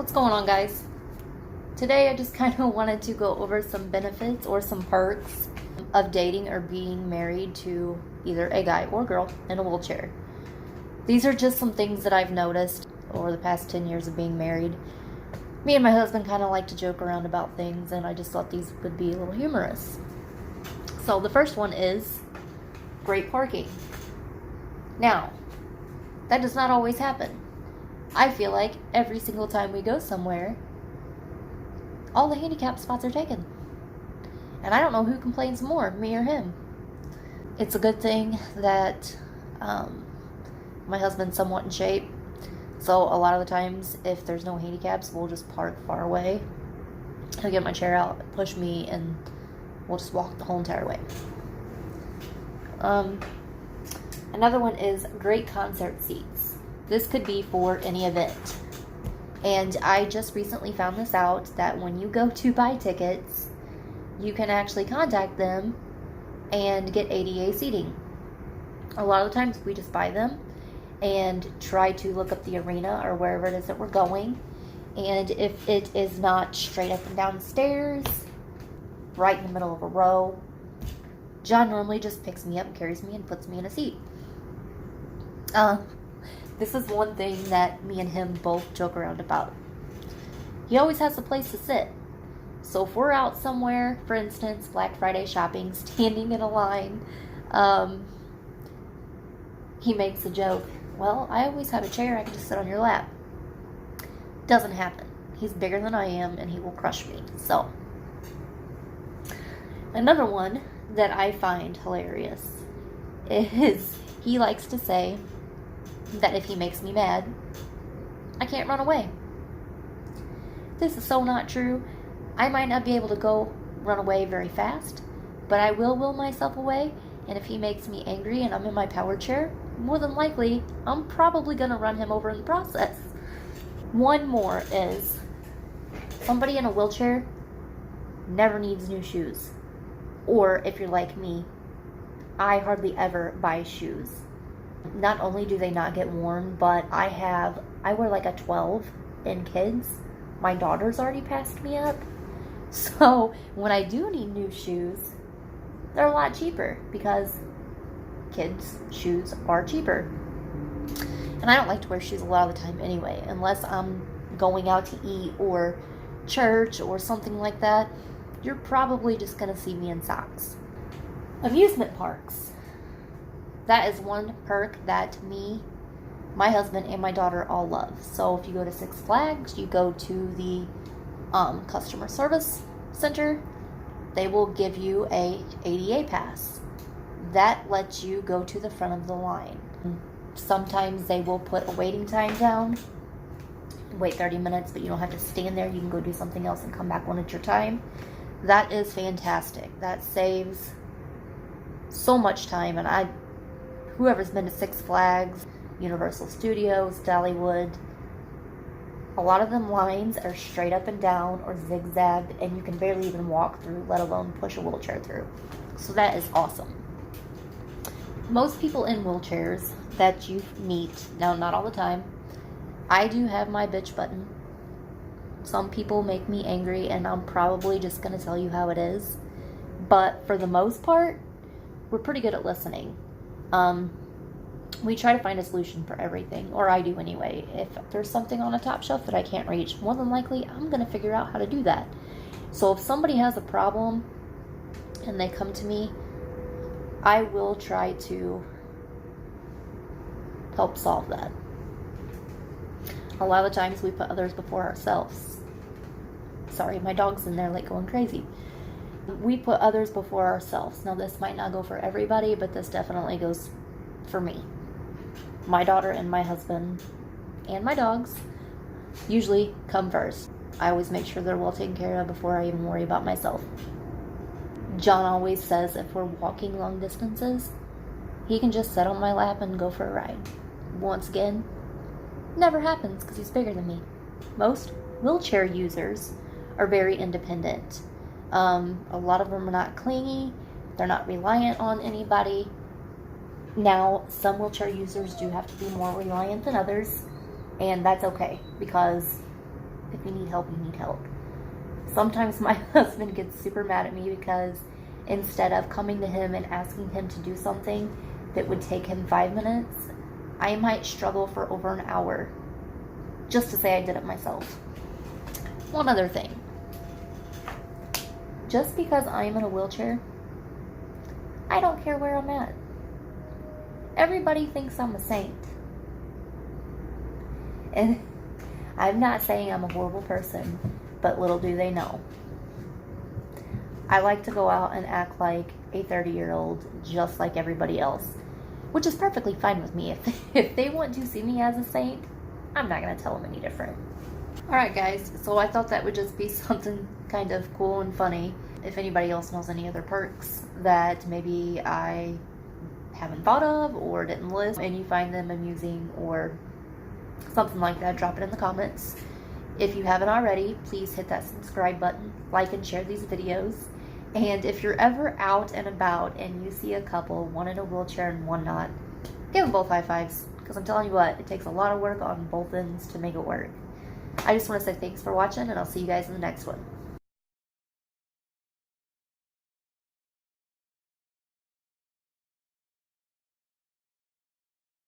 What's going on, guys? Today I just kind of wanted to go over some benefits or some perks of dating or being married to either a guy or girl in a wheelchair. These are just some things that I've noticed over the past 10 years of being married. Me and my husband kind of like to joke around about things, and I just thought these would be a little humorous. So the first one is great parking. Now, that does not always happen. I feel like every single time we go somewhere, all the handicap spots are taken. And I don't know who complains more, me or him. It's a good thing that my husband's somewhat in shape. So a lot of the times, if there's no handicaps, we'll just park far away. He'll get my chair out, push me, and we'll just walk the whole entire way. Another one is great concert seats. This could be for any event. And I just recently found this out, that when you go to buy tickets, you can actually contact them and get ADA seating. A lot of the times we just buy them and try to look up the arena or wherever it is that we're going. And if it is not straight up and down the stairs, right in the middle of a row, John normally just picks me up, carries me, and puts me in a seat. This is one thing that me and him both joke around about. He always has a place to sit. So if we're out somewhere, for instance, Black Friday shopping, standing in a line, he makes a joke, well, I always have a chair, I can just sit on your lap. Doesn't happen. He's bigger than I am, and he will crush me. So, another one that I find hilarious is he likes to say that if he makes me mad, I can't run away. This is so not true. I might not be able to go run away very fast, but I will myself away, and if he makes me angry and I'm in my power chair, more than likely, I'm probably going to run him over in the process. One more is, somebody in a wheelchair never needs new shoes. Or if you're like me, I hardly ever buy shoes. Not only do they not get worn, but I wear like a 12 in kids. My daughter's already passed me up. So when I do need new shoes, they're a lot cheaper because kids' shoes are cheaper. And I don't like to wear shoes a lot of the time anyway, unless I'm going out to eat or church or something like that. You're probably just going to see me in socks. Amusement parks. That is one perk that me, my husband, and my daughter all love. So if you go to Six Flags, you go to the customer service center, they will give you a ADA pass. That lets you go to the front of the line. Sometimes they will put a waiting time down. Wait 30 minutes, but you don't have to stand there. You can go do something else and come back when it's your time. That is fantastic. That saves so much time. And whoever's been to Six Flags, Universal Studios, Dollywood, a lot of them lines are straight up and down or zigzagged, and you can barely even walk through, let alone push a wheelchair through. So that is awesome. Most people in wheelchairs that you meet, now not all the time, I do have my bitch button. Some people make me angry, and I'm probably just going to tell you how it is. But for the most part, we're pretty good at listening. We try to find a solution for everything, or I do anyway. If there's something on a top shelf that I can't reach, more than likely I'm going to figure out how to do that. So if somebody has a problem and they come to me, I will try to help solve that. A lot of the times we put others before ourselves. Sorry, my dog's in there like going crazy. We put others before ourselves. Now this might not go for everybody, but this definitely goes for me. My daughter and my husband and my dogs usually come first. I always make sure they're well taken care of before I even worry about myself. John always says if we're walking long distances, he can just sit on my lap and go for a ride. Once again, never happens because he's bigger than me. Most wheelchair users are very independent. A lot of them are not clingy. They're not reliant on anybody. Now, some wheelchair users do have to be more reliant than others, and that's okay, because If you need help, you need help. Sometimes my husband gets super mad at me because instead of coming to him and asking him to do something that would take him 5 minutes, I might struggle for over an hour just to say I did it myself. One other thing. Just because I am in a wheelchair, I don't care where I'm at. Everybody thinks I'm a saint. And I'm not saying I'm a horrible person, but little do they know. I like to go out and act like a 30-year-old just like everybody else, which is perfectly fine with me. If they want to see me as a saint, I'm not going to tell them any different. Alright guys, so I thought that would just be something kind of cool and funny. If anybody else knows any other perks that maybe I haven't thought of or didn't list and you find them amusing or something like that, drop it in the comments. If you haven't already, please hit that subscribe button, like and share these videos. And if you're ever out and about and you see a couple, one in a wheelchair and one not, give them both high fives, because I'm telling you what, it takes a lot of work on both ends to make it work. I just want to say thanks for watching, and I'll see you guys in the next one.